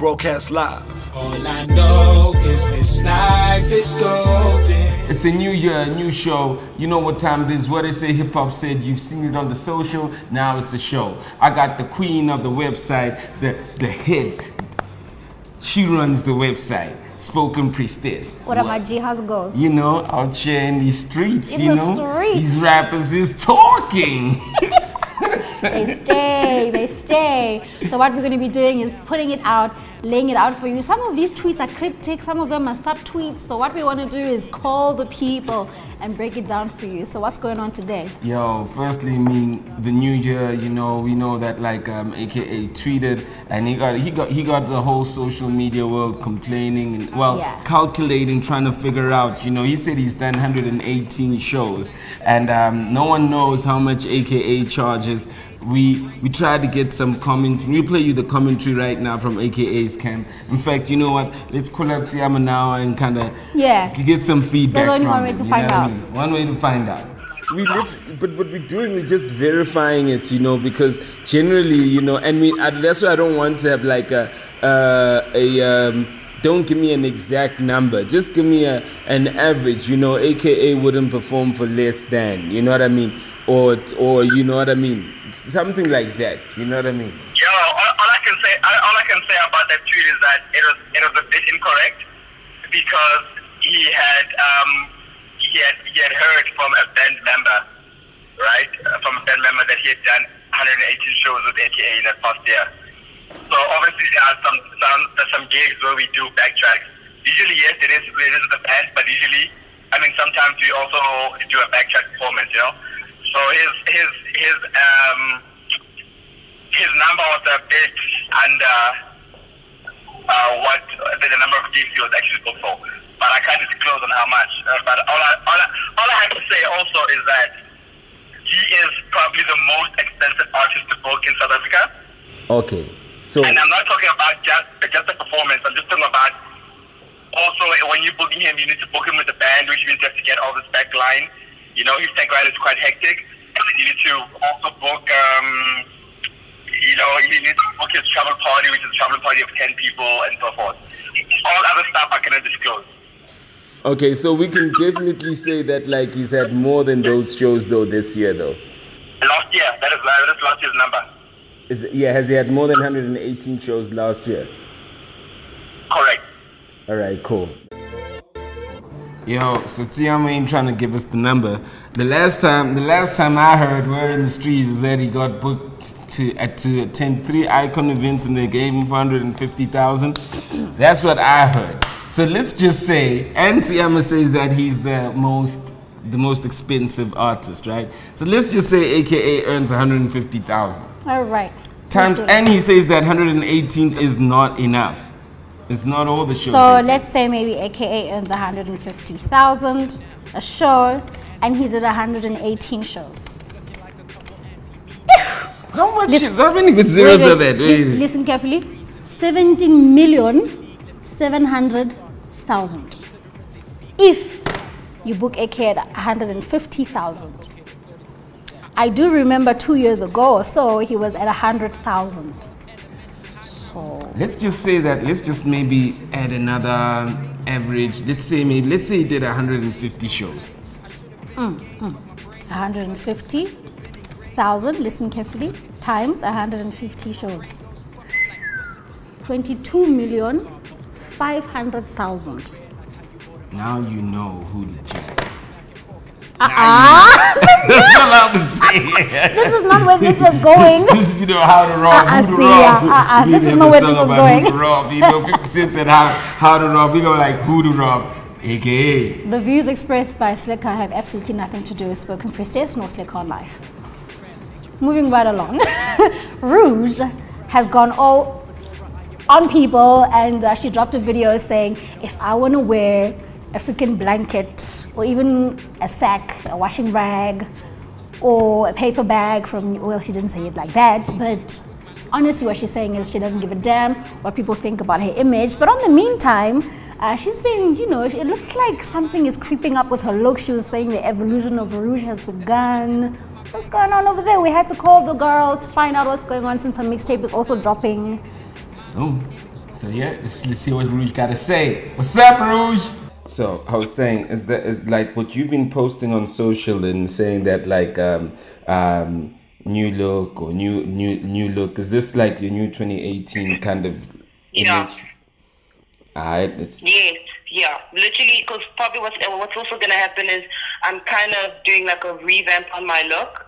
broadcast live. All I know is this life is golden. It's a new year, a new show. You know what time it is. What they say, hip hop said. You've seen it on the social. Now it's a show. I got the queen of the website, the head. She runs the website. Spoken Priestess. What up, my G? How's it goes? You know, out here in these streets, In you the know, streets. these rappers is talking. They stay. So what we're going to be doing is putting it out, laying it out for you. Some of these tweets are cryptic, some of them are subtweets. So what we want to do is call the people and break it down for you. So what's going on today? Yo, firstly, I mean, the new year, you know, we know that like AKA tweeted, and he got the whole social media world complaining and calculating, trying to figure out, you know, he said he's done 118 shows, and no one knows how much AKA charges. We tried to get some commentary. We'll play you the commentary right now from AKA's camp. In fact, you know what? Let's call up Tiama now and kind of get some feedback. There's only from one way him, to find out. I mean? One way to find out. But what we're doing, we're just verifying it, you know, because generally, you know, and that's why I don't want to have like don't give me an exact number. Just give me an average, you know. AKA wouldn't perform for less than, you know what I mean? Or you know what I mean? Something like that, you know what I mean? Yo, all I can say about that tweet is that it was a bit incorrect, because he had heard from a band member, right? From a band member that he had done 118 shows with AKA in the past year. So obviously there are some gigs where we do backtracks. Usually, yes, it is the band, but usually, I mean, sometimes we also do a backtrack performance, you know. So his number was a bit under what the number of gigs he was actually booked for, but I can't disclose on how much. But all I have to say also is that he is probably the most expensive artist to book in South Africa. Okay, so and I'm not talking about just the performance. I'm just talking about also when you're booking him, you need to book him with the band, which means you have to get all this back line. You know, his tech ride is quite hectic. And then you need to also book, you know, you need to book his travel party, which is a travel party of 10 people and so forth. All other stuff I cannot disclose. Okay, so we can definitely say that like he's had more than those shows though this year though. Last year, that's last year's number. Has he had more than 118 shows last year? Correct. All right, cool. Yo, so Tiama ain't trying to give us the number. The last time I heard word in the streets is that he got booked to attend 3 Icon events and they gave him 450,000. That's what I heard. So let's just say, and Tiama says that he's the most expensive artist, right? So let's just say AKA earns 150,000. All right. And he says that 118 is not enough. It's not all the shows. So let's say maybe AKA earns 150,000 a show, and he did 118 shows. How much? How many zeros are that? Listen carefully. 17,700,000. If you book AKA at 150,000. I do remember 2 years ago or so he was at 100,000. Let's just say that, let's just maybe add another average. Let's say he did 150 shows. 150,000, listen carefully, times 150 shows. 22,500,000. Now you know who to check. That's not what I'm saying. This is not where this was going. This is, you know, how to rob, who to rob. This is not where this was going. Who to rob. You know, 50 Cent said how to rob. We go like who to rob, AKA. The views expressed by Slicker have absolutely nothing to do with Spoken Priestess nor Slicker on Life. Moving right along. Rouge has gone all on people, and she dropped a video saying, if I want to wear a freaking blanket or even a sack, a washing rag, or a paper bag from, well, she didn't say it like that, but honestly what she's saying is she doesn't give a damn what people think about her image. But on the meantime, she's been, you know, it looks like something is creeping up with her look. She was saying the evolution of Rouge has begun. What's going on over there? We had to call the girl to find out what's going on since her mixtape is also dropping. So So yeah, let's see what Rouge got to say. What's up, Rouge? So I was saying, is like what you've been posting on social and saying that like new look or new look? Is this like your new 2018 kind of image? Alright, it's yes, yeah, literally, because probably what's also gonna happen is I'm kind of doing like a revamp on my look.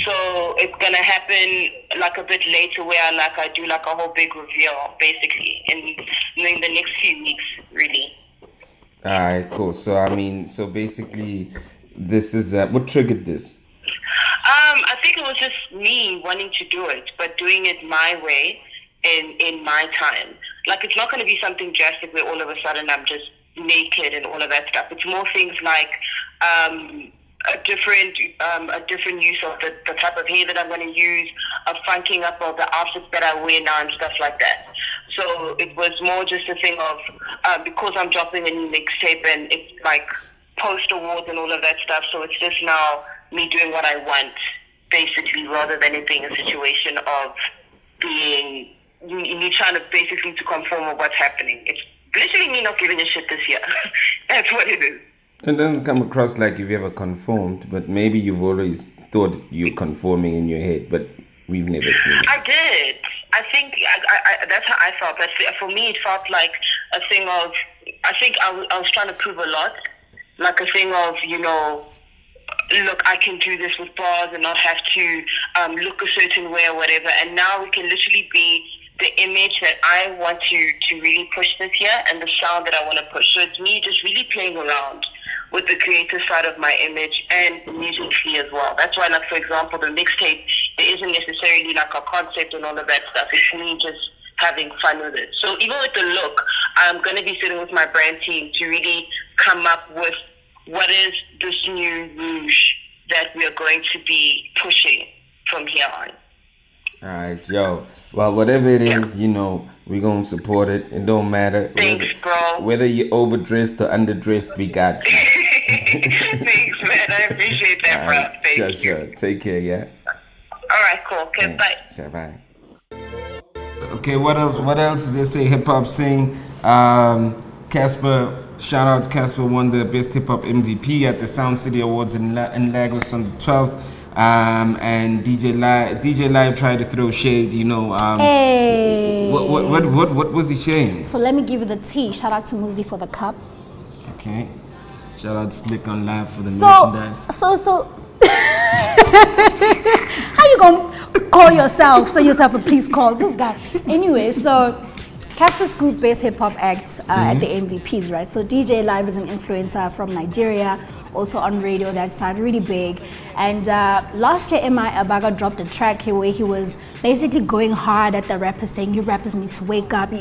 So it's gonna happen like a bit later, where I do like a whole big reveal, basically, in the next few weeks, really. Alright, cool. So I mean, so basically, this is what triggered this? I think it was just me wanting to do it, but doing it my way in my time. Like, it's not going to be something drastic where all of a sudden I'm just naked and all of that stuff. It's more things like a different use of the type of hair that I'm going to use, a funking up of the outfits that I wear now and stuff like that. So it was more just a thing of because I'm dropping a new mixtape and it's like post awards and all of that stuff. So it's just now me doing what I want, basically, rather than it being a situation of being me trying to basically to conform with what's happening. It's literally me not giving a shit this year. That's what it is. It doesn't come across like you've ever conformed, but maybe you've always thought you're conforming in your head, but we've never seen it. I did. I think that's how I felt. For me, it felt like a thing of, I think I was trying to prove a lot. Like a thing of, look, I can do this with bars and not have to look a certain way or whatever. And now we can literally be the image that I want to really push this year and the sound that I want to push. So it's me just really playing around with the creative side of my image and musically as well. That's why, like, for example, the mixtape, there isn't necessarily like a concept and all of that stuff. It's me just having fun with it. So even with the look, I'm going to be sitting with my brand team to really come up with what is this new Rouge that we are going to be pushing from here on. All right, yo. Well, whatever it is, we're going to support it. It don't matter. Thanks, bro. Whether you're overdressed or underdressed, we got you. Thanks, man. I appreciate that, bro. Right, Thank you. Sure. Take care, yeah? All right, cool. Okay, bye. Sure, bye. Okay, what else does they say? Hip-hop sing. Casper, shout out to Casper, won the Best Hip-Hop MVP at the Sound City Awards in Lagos on the 12th. And DJ Live tried to throw shade, Hey. What was he saying? So let me give you the tea. Shout out to Muzi for the cup. Okay. Shout out to Slick on Live for the merchandise. So how you gonna call yourself? Send yourself a please call this guy. Anyway, so Casper Scoop Best Hip Hop Act at the MVPs, right? So DJ Live is an influencer from Nigeria, also on radio, that side, really big. And last year, M.I. Abaga dropped a track here where he was basically going hard at the rappers, saying, you rappers need to wake up. He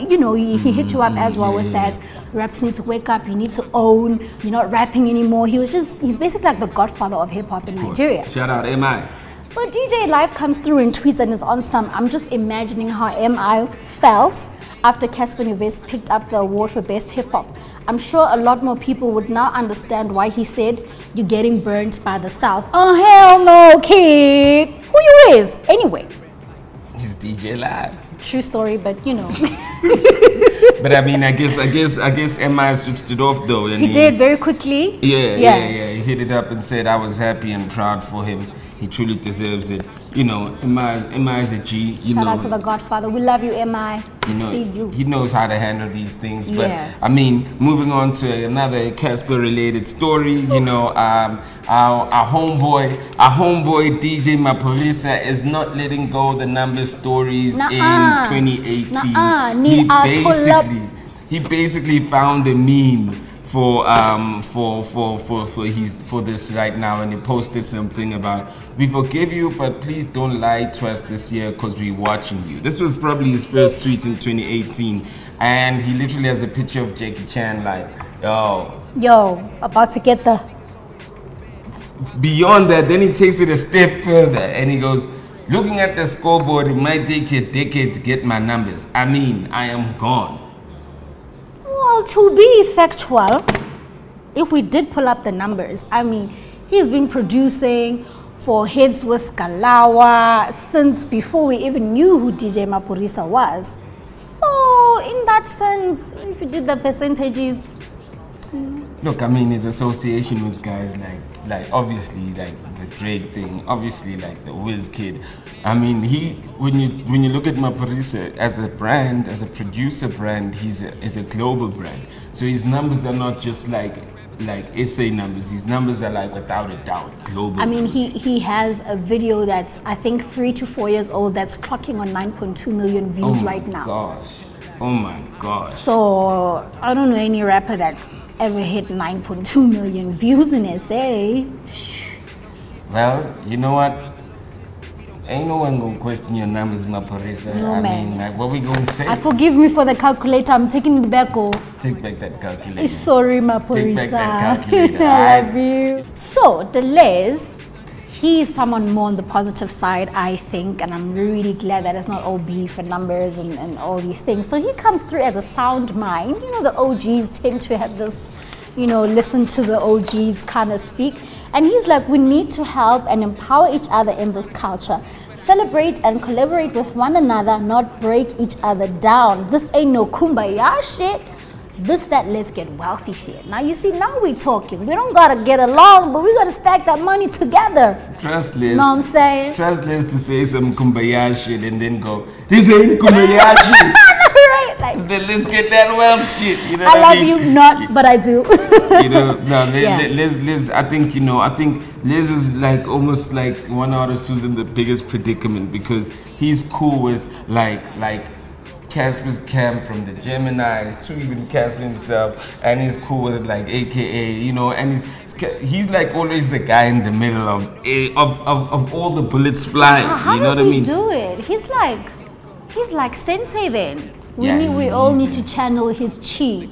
hit you up as well with that. Rappers need to wake up, you need to own, you're not rapping anymore. He's basically like the godfather of hip hop in Nigeria. Shout out M.I. So DJ Live comes through and tweets and is on some, I'm just imagining how M.I. felt after Casper Nyovest picked up the award for Best Hip Hop. I'm sure a lot more people would now understand why he said, you're getting burnt by the South. Oh, hell no, kid. Who you is? Anyway. He's DJ Live. True story, but But I mean, I guess M.I. switched it off though. And he did very quickly. Yeah. He hit it up and said, I was happy and proud for him. He truly deserves it. M.I. is a G. Shout out to the Godfather. We love you, M.I. See you. He knows how to handle these things. But I mean, moving on to another Casper-related story. Our homeboy DJ Maphorisa is not letting go the number stories in 2018. He basically found a meme for this right now, and he posted something about, we forgive you, but please don't lie to us this year because we're watching you. This was probably his first tweet in 2018, and he literally has a picture of Jackie Chan like, yo, about to get the... Beyond that, then he takes it a step further and he goes, looking at the scoreboard, it might take you a decade to get my numbers. I mean, I am gone. Well, to be factual, if we did pull up the numbers, I mean, he's been producing for hits with Galawa since before we even knew who DJ Maphorisa was. So, in that sense, if you did the percentages. Look, I mean, his association with guys like obviously like the Drake thing, obviously like the Wizkid. I mean, when you look at Maphorisa as a brand, as a producer brand, is a global brand. So his numbers are not just like SA numbers. His numbers are like without a doubt global. I mean, he has a video that's I think 3 to 4 years old that's clocking on 9.2 million views right now. Oh my gosh. So I don't know any rapper that ever hit 9.2 million views in SA. Well, you know what? Ain't no one gonna question your numbers, Maphorisa. No, I man. mean, like, what we gonna say? Forgive me for the calculator. I'm taking it back. Oh, Take back that calculator. sorry, Maphorisa. Take back that calculator. I love you. So the Les, he's someone more on the positive side, I think, and I'm really glad that it's not all beef and numbers and all these things. So he comes through as a sound mind. You know, the OGs tend to have this, you know, listen to the OGs kind of speak. And he's like, we need to help and empower each other in this culture. Celebrate and collaborate with one another, not break each other down. This ain't no kumbaya shit. This that let's get wealthy shit. Now you see, now we talking. We don't gotta get along, but we gotta stack that money together. Trust Liz. Know what I'm saying? Trust Liz to say some kumbaya shit and then go, this ain't kumbaya shit. Right? Like, Then let's get that wealth shit. You know I what love I mean? you, not, but I do. You know, no, Yeah. Liz, I think Liz is like almost like one artist who's in the biggest predicament because he's cool with like Casper's camp from the Geminis to even Casper himself, and he's cool with like AKA, you know, and he's like always the guy in the middle of all the bullets flying. How you know does what I mean? he do it? He's like sensei then. Yeah, We all need to channel his chi.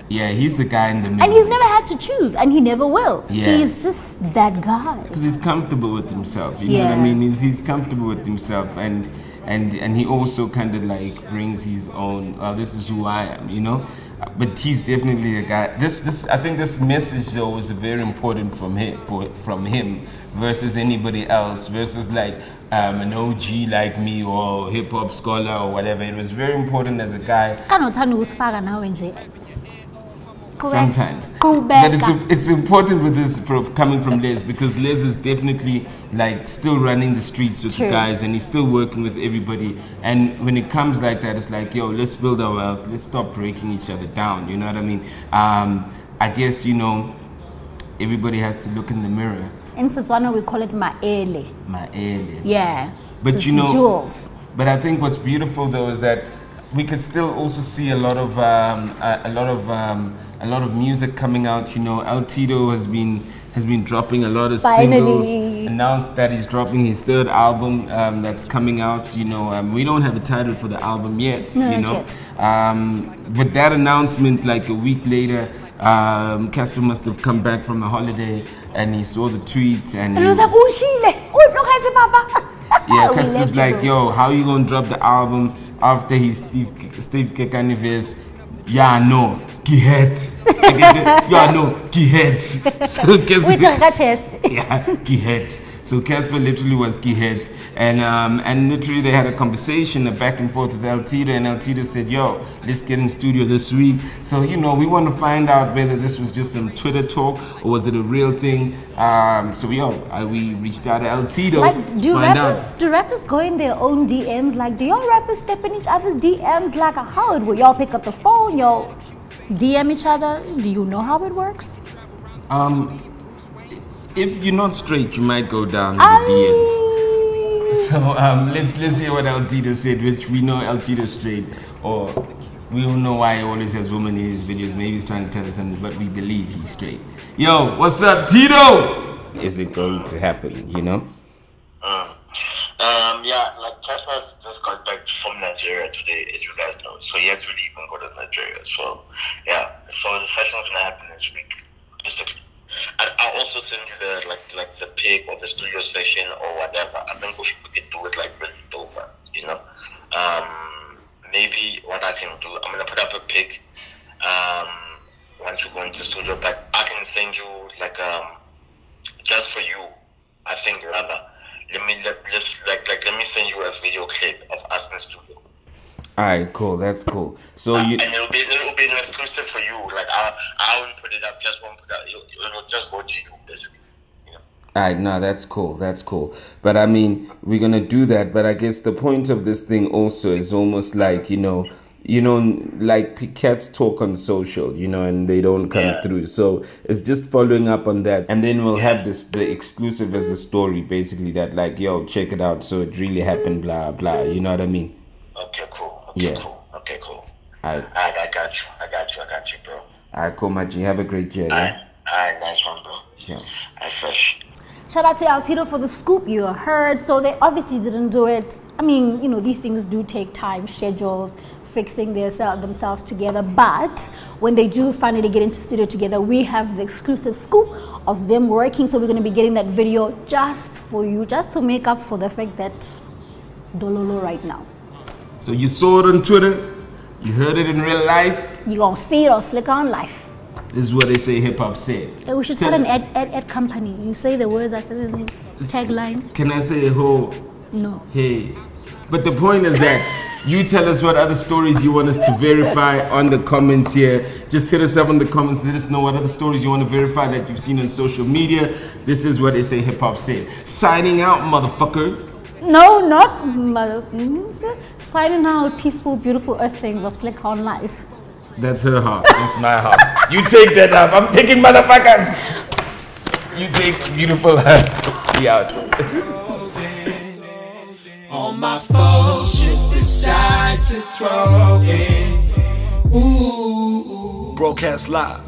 Yeah, he's the guy in the middle. And he's never had to choose, and he never will. Yeah. He's just that guy. Because he's comfortable with himself. You know what I Yeah. mean? He's comfortable with himself, and he also kind of like brings his own. This is who I am, you know. But he's definitely a guy. This I think this message though is very important from him versus anybody else, versus like an OG like me or hip hop scholar or whatever. It was very important as a guy. Sometimes, but it's important with this coming from Les because Les is definitely like still running the streets with the guys and he's still working with everybody. And when it comes like that, it's like, yo, let's build our wealth. Let's stop breaking each other down. You know what I mean? I guess, you know, everybody has to look in the mirror. In Setswana, we call it maele. Maele. Yeah. But it's you know, jewels. But I think what's beautiful though is that we could still also see a lot of music coming out. You know, El Tito has been dropping a lot of singles. Announced that he's dropping his third album that's coming out. You know, we don't have a title for the album yet. No, you know, not with that announcement, like a week later, Casper must have come back from a holiday and he saw the tweet and he was like, yeah, Casper's like, yo, how you gonna drop the album after his Steve Kekanives? Yeah, no, Gihet. Yeah, no, Gihet. So Casper, yeah, Gihet. So Casper literally was Gihet, and literally they had a conversation, a back and forth with El Tito, and El Tito said, yo, let's get in studio this week. So, you know, we want to find out whether this was just some Twitter talk or was it a real thing. So we reached out to El Tito. Like, do out. rappers go in their own DMs? Like, do y'all rappers step in each other's DMs? Like, how it will y'all pick up the phone, y'all DM each other? Do you know how it works? If you're not straight, you might go down the DMs. So let's hear what El Tito said, which we know El Tito's straight, or we don't know why he always has women in his videos. Maybe he's trying to tell us something, but we believe he's straight. Yo, what's up, Tito? Is it going to happen? You know? Yeah, like Casper just got back from Nigeria today, as you guys know. So he had to leave and go to Nigeria. So yeah, so the session's gonna happen this week, basically. I'll also send you the like the pic or the studio session or whatever. I think we could do it like really dope, you know. Maybe what I can do, I'm gonna put up a pic. Once you go into the studio, but I can send you like just for you. I think rather. Let me send you a video clip of us in the studio. Alright, cool. That's cool. So and it'll be an exclusive for you. Like I won't put it up. Just won't put it up. It'll just go to you, basically. Alright, no, that's cool. That's cool. But I mean, we're gonna do that. But I guess the point of this thing also is almost like, like cats talk on social, and they don't come through. So it's just following up on that, and then we'll have the exclusive as a story, basically, that like, yo, check it out. So it really happened, blah blah. You know what I mean? Okay, cool. Okay, cool. Alright, I got you, bro. Alright, cool, my G. Have a great day. Alright, nice one, bro. Sure. Fresh. Shout out to Altito for the scoop you heard. So they obviously didn't do it. I mean, these things do take time, schedules, fixing themselves together. But when they do finally get into studio together, we have the exclusive scoop of them working. So we're going to be getting that video just for you, just to make up for the fact that Dololo right now. So you saw it on Twitter, you heard it in real life. You're going to see it on Slick On Life. This is what they say hip hop said. We should start an ad company. You say the words that says tagline. Can I say ho? No. Hey. But the point is that you tell us what other stories you want us to verify on the comments here. Just hit us up in the comments. Let us know what other stories you want to verify that you've seen on social media. This is what they say hip hop said. Signing out, motherfuckers. No, not motherfuckers. Signing out, peaceful, beautiful earth things of Slick On Life. That's her heart. That's my heart. You take that up. I'm taking motherfuckers. You take beautiful heart. Be out. On my phone, shit decide to throw it. Ooh. Broadcast live